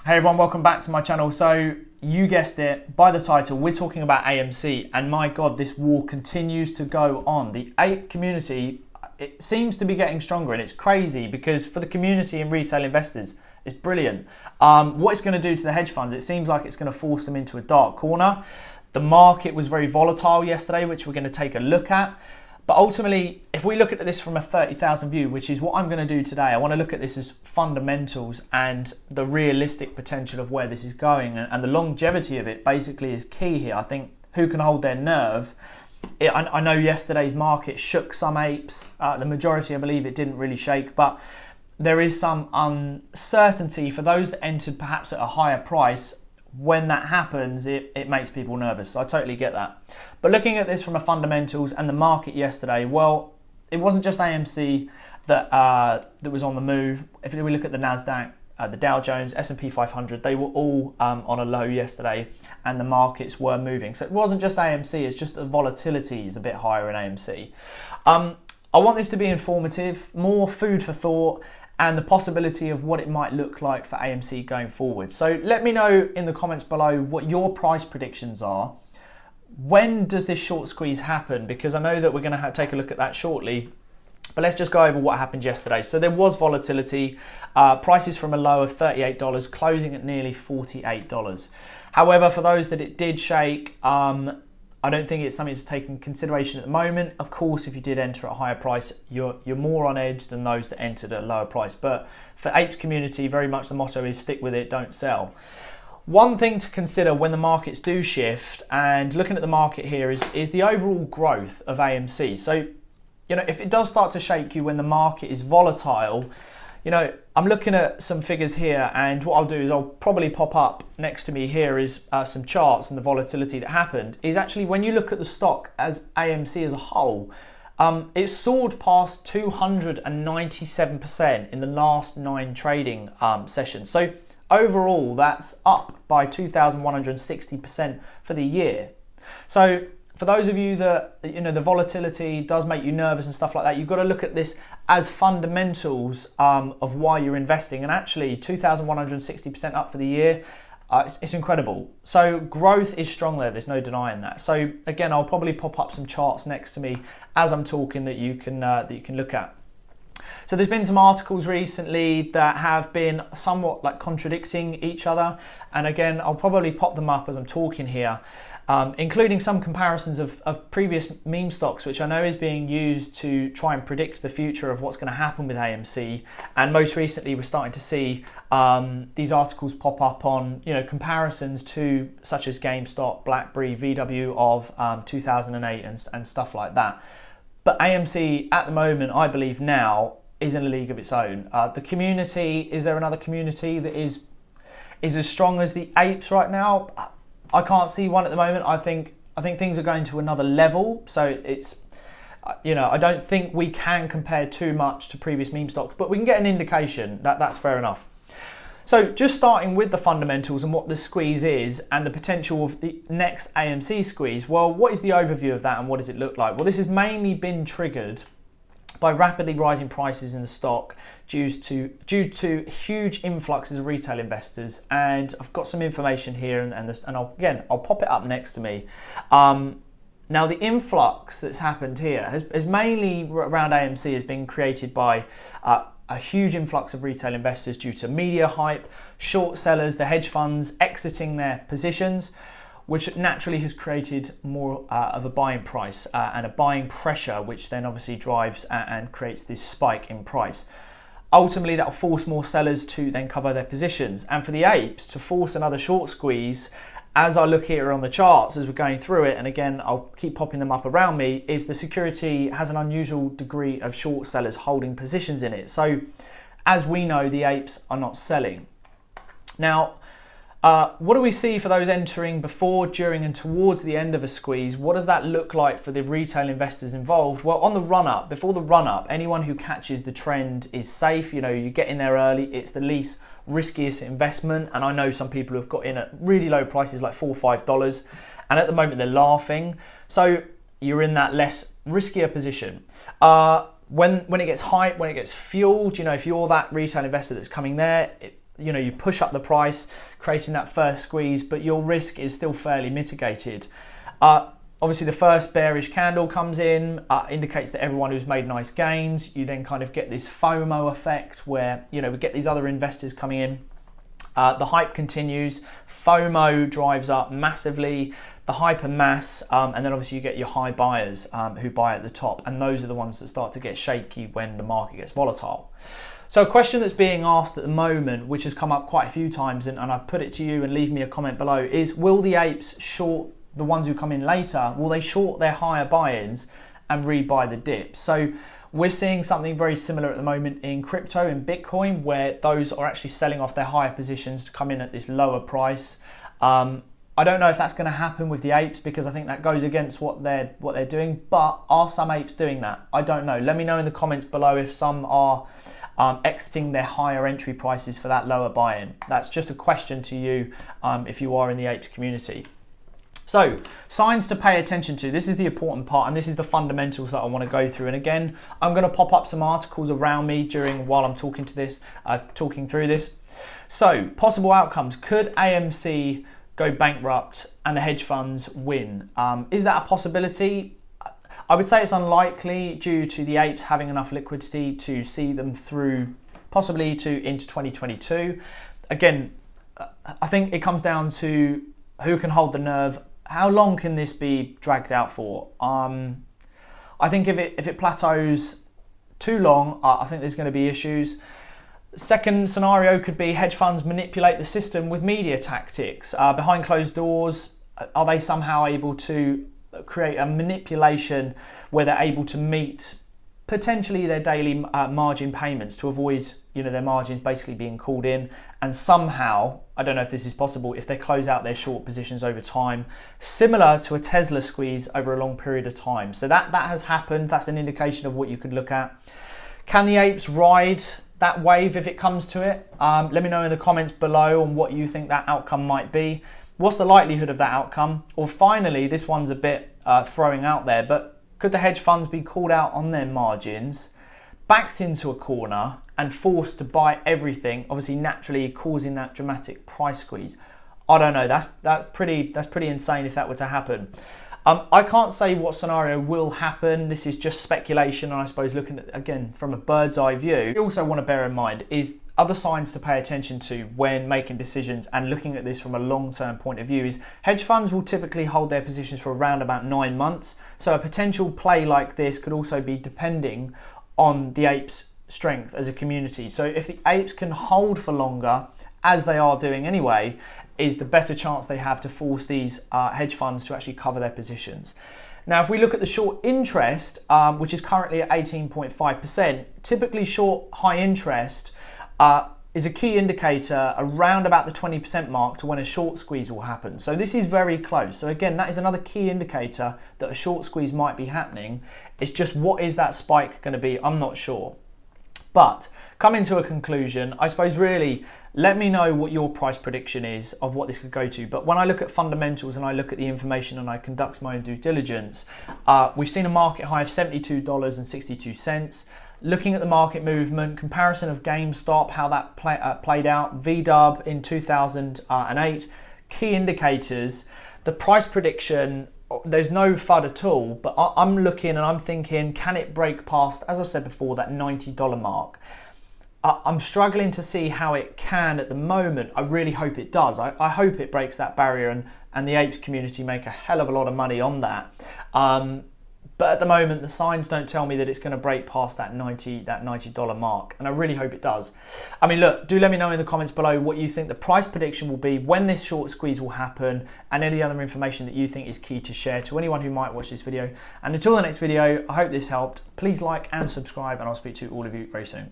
Hey everyone, welcome back to my channel. So you guessed it, by the title, we're talking about AMC, and my God, this war continues to go on. The ape community, it seems to be getting stronger, and it's crazy because for the community and retail investors, it's brilliant. What it's going to do to the hedge funds, it seems like it's going to force them into a dark corner. The market was very volatile yesterday, which we're going to take a look at. But ultimately, if we look at this from a 30,000 view, which is what I'm going to do today, I want to look at this as fundamentals and the realistic potential of where this is going, and the longevity of it basically is key here. I think who can hold their nerve. I know yesterday's market shook some apes. The majority, I believe, it didn't really shake, but there is some uncertainty for those that entered perhaps at a higher price. When that happens, it makes people nervous. So I totally get that. But looking at this from a fundamentals and the market yesterday, well, it wasn't just AMC that was on the move. If we look at the NASDAQ, the Dow Jones, S&P 500, they were all on a low yesterday, and the markets were moving. So it wasn't just AMC, it's just the volatility is a bit higher in AMC. I want this to be informative, more food for thought, and the possibility of what it might look like for AMC going forward. So let me know in the comments below what your price predictions are. When does this short squeeze happen? Because I know that we're going to take a look at that shortly. But let's just go over what happened yesterday. So there was volatility, prices from a low of $38, closing at nearly $48. However, for those that it did shake, I don't think it's something to take in consideration at the moment. Of course, if you did enter at a higher price, you're more on edge than those that entered at a lower price. But for apes community, very much the motto is stick with it, don't sell. One thing to consider when the markets do shift, and looking at the market here, is the overall growth of AMC. So, if it does start to shake you when the market is volatile, I'm looking at some figures here, and what I'll do is I'll probably pop up next to me here is some charts, and the volatility that happened is actually when you look at the stock as AMC as a whole, it soared past 297% in the last 9 trading sessions. So overall, that's up by 2,160% for the year. So for those of you that, the volatility does make you nervous and stuff like that, you've got to look at this as fundamentals of why you're investing. And actually, 2,160% up for the year, it's incredible. So growth is strong there. There's no denying that. So again, I'll probably pop up some charts next to me as I'm talking that you can look at. So there's been some articles recently that have been somewhat like contradicting each other. And again, I'll probably pop them up as I'm talking here. Including some comparisons of previous meme stocks, which I know is being used to try and predict the future of what's going to happen with AMC. And most recently, we're starting to see these articles pop up on, comparisons to such as GameStop, BlackBerry, VW of 2008 and stuff like that. But AMC at the moment, I believe now, is in a league of its own. The community, is there another community that is as strong as the apes right now? I can't see one at the moment. I think things are going to another level. So it's, I don't think we can compare too much to previous meme stocks, but we can get an indication that that's fair enough. So just starting with the fundamentals and what the squeeze is and the potential of the next AMC squeeze. Well, what is the overview of that and what does it look like? Well, this has mainly been triggered by rapidly rising prices in the stock due to huge influxes of retail investors. And I've got some information here, and I'll pop it up next to me. Now, the influx that's happened here has mainly around AMC has been created by a huge influx of retail investors due to media hype, short sellers, the hedge funds exiting their positions, which naturally has created more of a buying price and a buying pressure, which then obviously drives and creates this spike in price. Ultimately, that will force more sellers to then cover their positions. And for the apes to force another short squeeze, as I look here on the charts as we're going through it, and again, I'll keep popping them up around me, is the security has an unusual degree of short sellers holding positions in it. So as we know, the apes are not selling. Now, what do we see for those entering before, during and towards the end of a squeeze? What does that look like for the retail investors involved? Well, on the run-up, before the run-up, anyone who catches the trend is safe. You get in there early. It's the least riskiest investment. And I know some people who have got in at really low prices like $4 or $5. And at the moment, they're laughing. So you're in that less riskier position. When it gets hyped, when it gets fueled, if you're that retail investor that's coming there, you push up the price, creating that first squeeze, but your risk is still fairly mitigated. Obviously, the first bearish candle comes in, indicates that everyone who's made nice gains. You then kind of get this FOMO effect where, we get these other investors coming in. The hype continues, FOMO drives up massively, the hyper mass, and then obviously you get your high buyers who buy at the top, and those are the ones that start to get shaky when the market gets volatile. So a question that's being asked at the moment, which has come up quite a few times, and I put it to you and leave me a comment below, is will the apes short the ones who come in later? Will they short their higher buy-ins and rebuy the dips? So we're seeing something very similar at the moment in crypto and Bitcoin, where those are actually selling off their higher positions to come in at this lower price. I don't know if that's going to happen with the apes, because I think that goes against what they're doing. But are some apes doing that? I don't know. Let me know in the comments below if some are exiting their higher entry prices for that lower buy-in. That's just a question to you if you are in the apes community. So, signs to pay attention to. This is the important part, and this is the fundamentals that I want to go through. And again, I'm going to pop up some articles around me while I'm talking through this. So, possible outcomes. Could AMC go bankrupt and the hedge funds win? Is that a possibility? I would say it's unlikely due to the apes having enough liquidity to see them through possibly into 2022. Again, I think it comes down to who can hold the nerve. How long can this be dragged out for? I think if it plateaus too long, I think there's going to be issues. Second scenario could be hedge funds manipulate the system with media tactics. Behind closed doors, are they somehow able to create a manipulation where they're able to meet potentially their daily margin payments to avoid their margins basically being called in, and somehow, I don't know if this is possible, if they close out their short positions over time, similar to a Tesla squeeze over a long period of time. So that has happened. That's an indication of what you could look at. Can the apes ride that wave if it comes to it? Let me know in the comments below on what you think that outcome might be. What's the likelihood of that outcome? Or finally, this one's a bit throwing out there, but could the hedge funds be called out on their margins, backed into a corner and forced to buy everything, obviously naturally causing that dramatic price squeeze? I don't know. That's pretty insane if that were to happen. I can't say what scenario will happen. This is just speculation, and I suppose looking at, again, from a bird's eye view. You also want to bear in mind is other signs to pay attention to when making decisions and looking at this from a long-term point of view is hedge funds will typically hold their positions for around about 9 months. So a potential play like this could also be depending on the apes' strength as a community. So if the apes can hold for longer, as they are doing anyway, is the better chance they have to force these hedge funds to actually cover their positions. Now, if we look at the short interest, which is currently at 18.5%, typically short high interest is a key indicator around about the 20% mark to when a short squeeze will happen. So this is very close. So again, that is another key indicator that a short squeeze might be happening. It's just, what is that spike going to be? I'm not sure. But coming to a conclusion, I suppose really, let me know what your price prediction is of what this could go to. But when I look at fundamentals and I look at the information and I conduct my own due diligence, we've seen a market high of $72.62. Looking at the market movement, comparison of GameStop, how that played out, VDub in 2008, key indicators, the price prediction, there's no FUD at all, but I'm looking and I'm thinking, can it break past, as I've said before, that $90 mark? I'm struggling to see how it can at the moment. I really hope it does. I hope it breaks that barrier and the apes community make a hell of a lot of money on that. But at the moment, the signs don't tell me that it's going to break past that $90 mark, and I really hope it does. I mean, look, do let me know in the comments below what you think the price prediction will be, when this short squeeze will happen, and any other information that you think is key to share to anyone who might watch this video. And until the next video, I hope this helped. Please like and subscribe, and I'll speak to all of you very soon.